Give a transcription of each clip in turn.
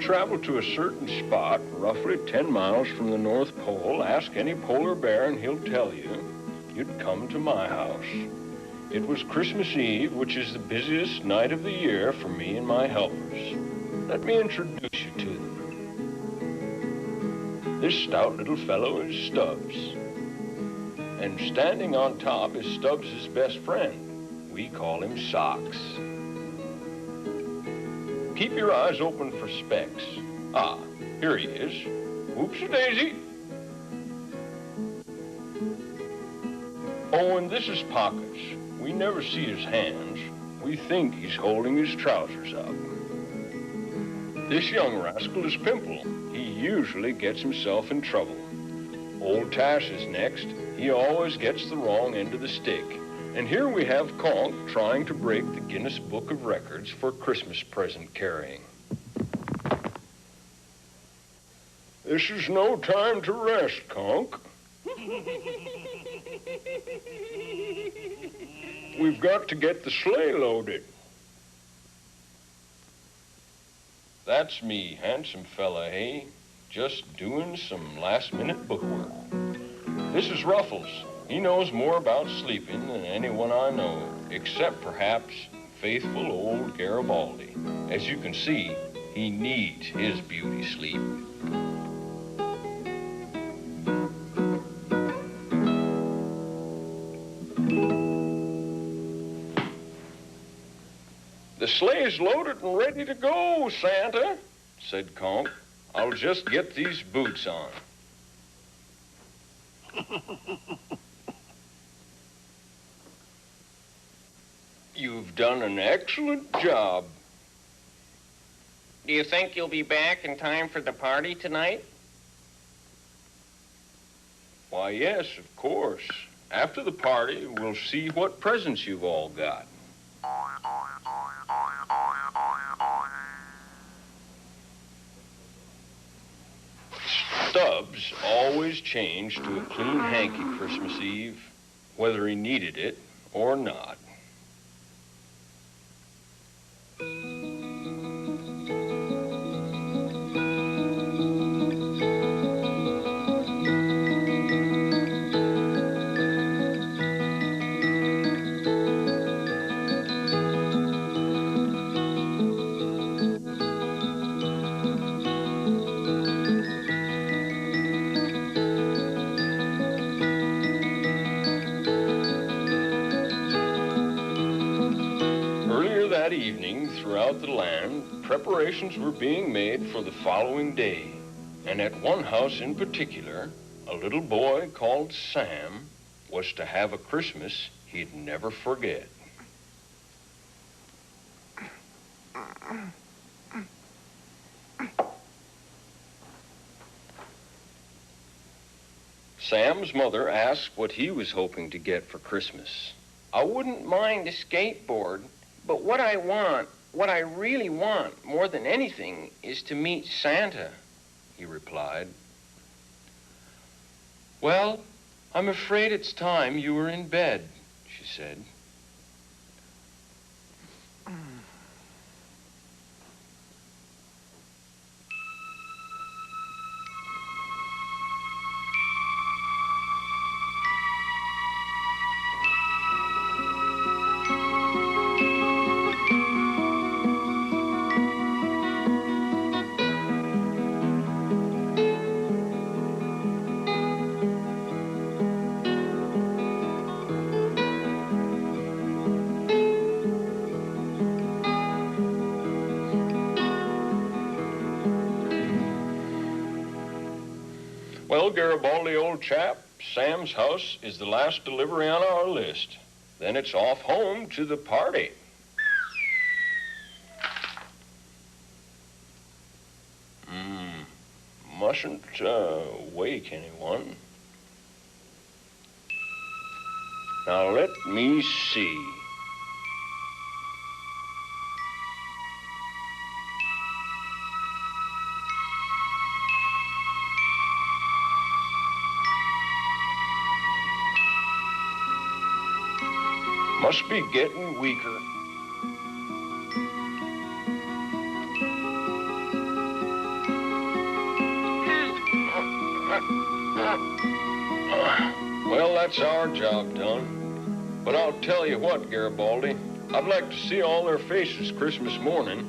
travel to a certain spot, roughly 10 miles from the North Pole, ask any polar bear and he'll tell you, you'd come to my house. It was Christmas Eve, which is the busiest night of the year for me and my helpers. Let me introduce you to them. This stout little fellow is Stubbs. And standing on top is Stubbs' best friend. We call him Socks. Keep your eyes open for specks. Ah, here he is. Whoops-a-daisy. Oh, and this is Pockets. We never see his hands. We think he's holding his trousers up. This young rascal is Pimple. He usually gets himself in trouble. Old Tash is next. He always gets the wrong end of the stick. And here we have Conk trying to break the Guinness Book of Records for Christmas present carrying. This is no time to rest, Conk. We've got to get the sleigh loaded. That's me, handsome fella, hey? Just doing some last-minute bookwork. This is Ruffles. He knows more about sleeping than anyone I know, except perhaps faithful old Garibaldi. As you can see, he needs his beauty sleep. The sleigh is loaded and ready to go, Santa, said Conk. I'll just get these boots on. You've done an excellent job. Do you think you'll be back in time for the party tonight? Why, yes, of course. After the party, we'll see what presents you've all got. Stubbs always changed to a clean hanky Christmas Eve, whether he needed it or not. That evening, throughout the land, preparations were being made for the following day. And at one house in particular, a little boy called Sam was to have a Christmas he'd never forget. Sam's mother asked what he was hoping to get for Christmas. I wouldn't mind a skateboard. But what I really want, more than anything, is to meet Santa, he replied. Well, I'm afraid it's time you were in bed, she said. Well, Garibaldi, old chap, Sam's house is the last delivery on our list. Then it's off home to the party. Mustn't wake anyone. Now, let me see. Must be getting weaker. Well, that's our job done. But I'll tell you what, Garibaldi, I'd like to see all their faces Christmas morning.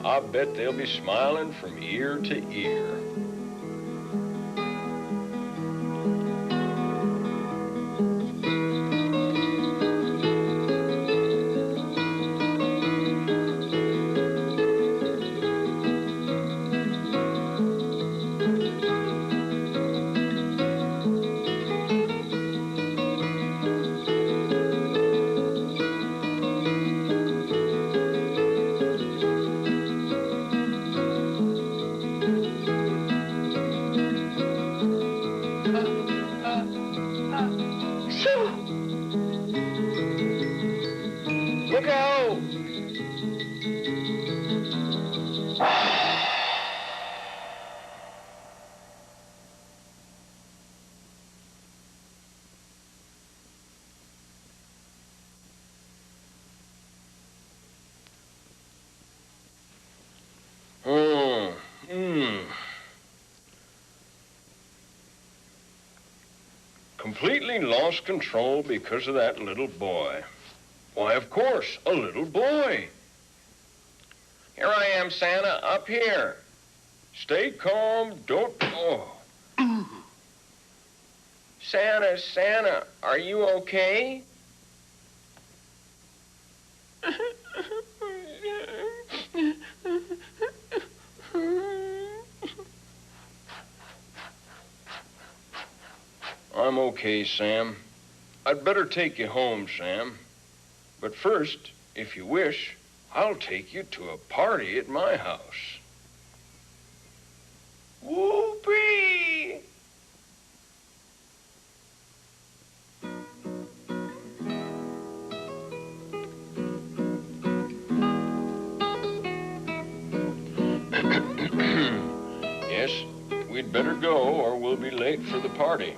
I bet they'll be smiling from ear to ear. Look out! Completely lost control because of that little boy. Why, of course, a little boy. Here I am, Santa, up here. Stay calm, don't... Oh. Santa, are you okay? I'm okay, Sam. I'd better take you home, Sam. But first, if you wish, I'll take you to a party at my house. Whoopee! Yes, we'd better go or we'll be late for the party.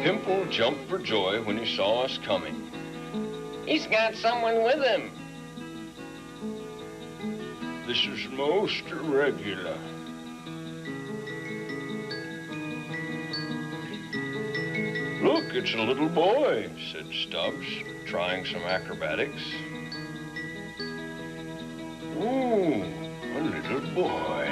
Pimple jumped for joy when he saw us coming. He's got someone with him. This is most irregular. Look, it's a little boy, said Stubbs, trying some acrobatics. Ooh, a little boy.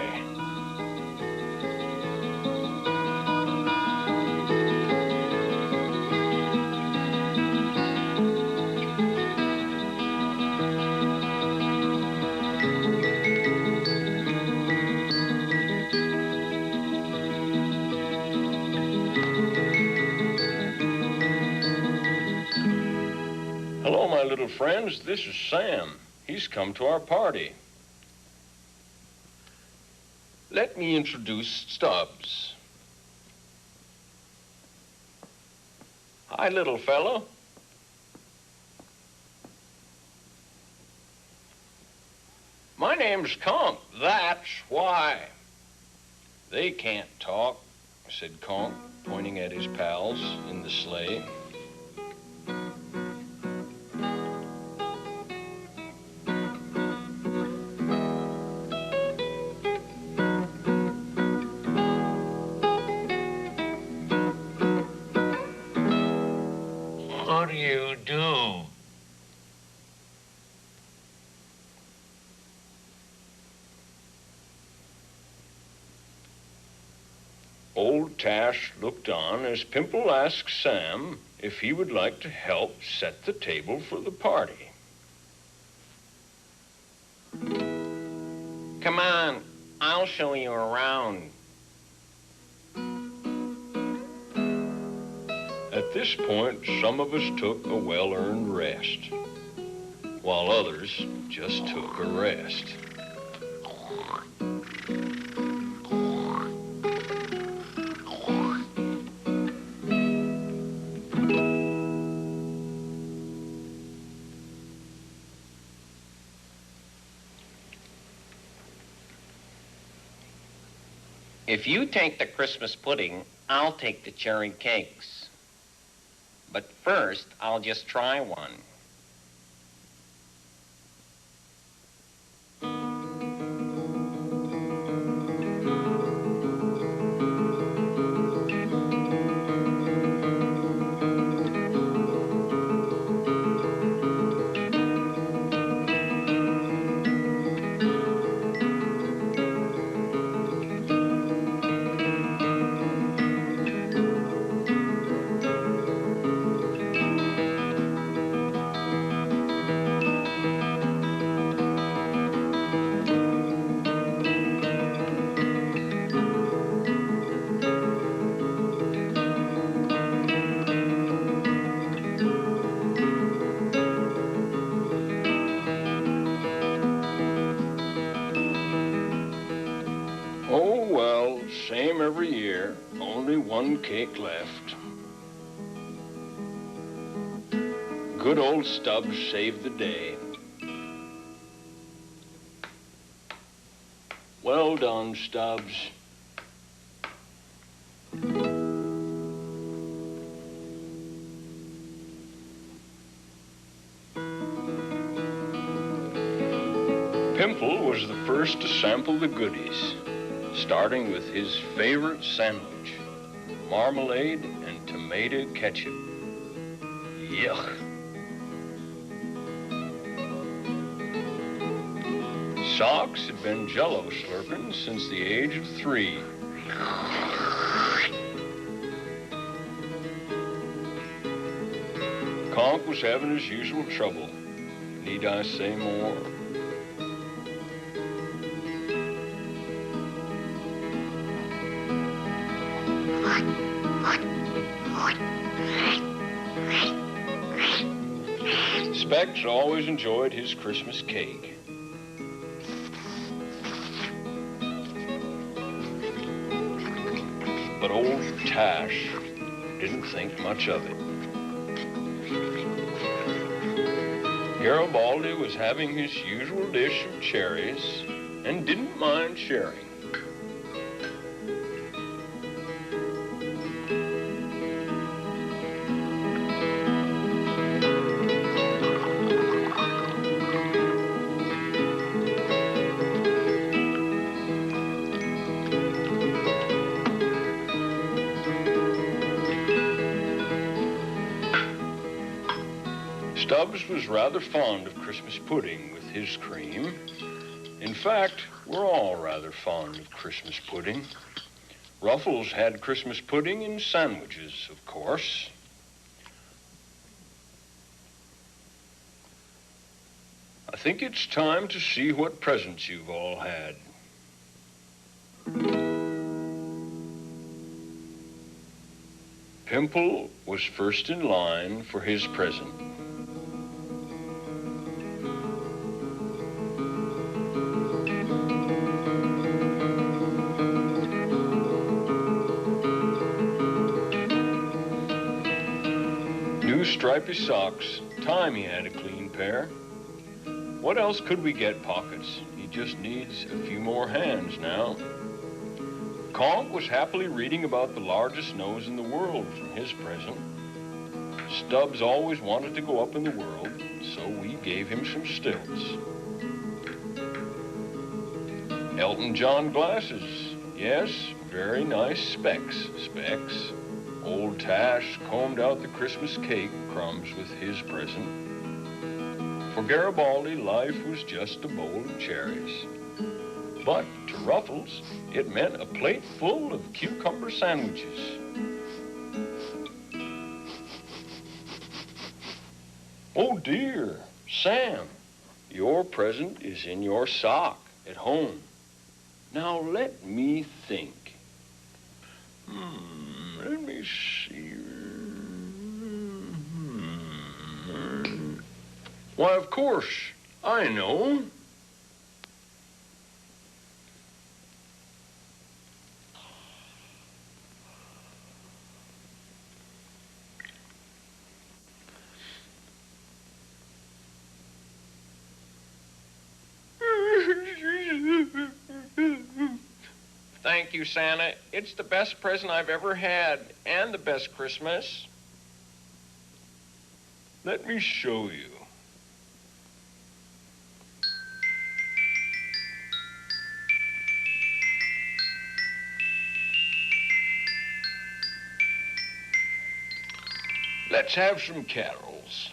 Hello, my little friends. This is Sam. He's come to our party. Let me introduce Stubbs. Hi, little fellow. My name's Conk. That's why. They can't talk, said Conk, pointing at his pals in the sleigh. What do you do? Old Tash looked on as Pimple asked Sam if he would like to help set the table for the party. Come on, I'll show you around. At this point, some of us took a well-earned rest, while others just took a rest. If you take the Christmas pudding, I'll take the cherry cakes. But first, I'll just try one. Oh, well, same every year. Only one cake left. Good old Stubbs saved the day. Well done, Stubbs. Pimple was the first to sample the goodies, starting with his favorite sandwich, marmalade and tomato ketchup. Yuck. Socks had been Jell-O slurping since the age of 3. Conk was having his usual trouble. Need I say more? Specs always enjoyed his Christmas cake. But old Tash didn't think much of it. Garibaldi was having his usual dish of cherries and didn't mind sharing. Stubbs was rather fond of Christmas pudding with his cream. In fact, we're all rather fond of Christmas pudding. Ruffles had Christmas pudding in sandwiches, of course. I think it's time to see what presents you've all had. Pimple was first in line for his present. New stripy socks. Time he had a clean pair. What else could we get, Pockets? He just needs a few more hands now. Conk was happily reading about the largest nose in the world from his present. Stubbs always wanted to go up in the world, so we gave him some stilts. Elton John glasses. Yes, very nice specs. Old Tash combed out the Christmas cake crumbs with his present. For Garibaldi, life was just a bowl of cherries. But to Ruffles, it meant a plate full of cucumber sandwiches. Oh dear, Sam, your present is in your sock at home. Now let me think. Let me see. Why, of course, I know. thank you, Santa. It's the best present I've ever had, and the best Christmas. Let me show you. Let's have some carols.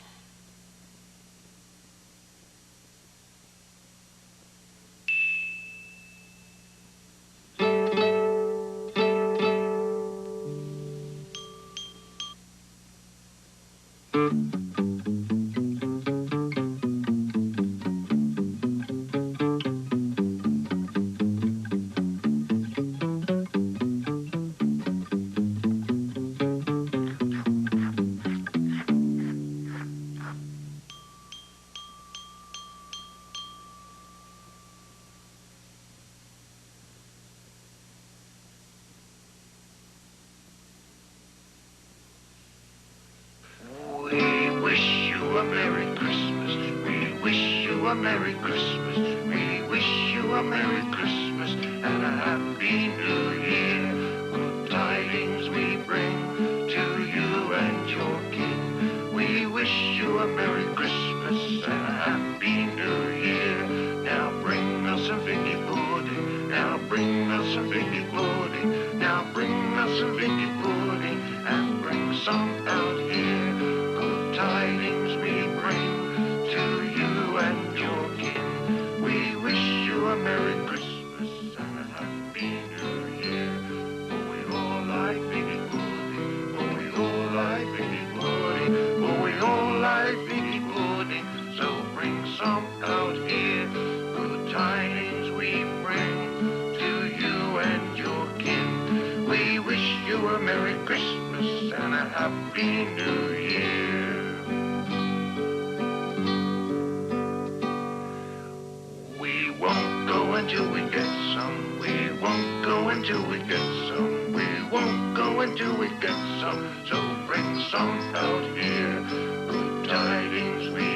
We wish you a Merry Christmas. We wish you a Merry Christmas. We wish you a Merry Christmas and a Happy New Year. Good tidings we bring to you and your king. We wish you a Merry Christmas and a Happy New Year. Now bring us a figgy pudding. Now bring us a figgy pudding. Now bring us a figgy pudding and bring some out here. Tidings we bring to you and your kin. We wish you a Merry Christmas and a Happy New Year. For we all like figgy pudding. For we all like figgy pudding. For we all like figgy pudding. So bring some out here. Good tidings we bring to you and your kin. We wish you a Merry Christmas and a Happy New Year. We won't go until we get some. We won't go until we get some. We won't go until we get some. So bring some out here. Good tidings we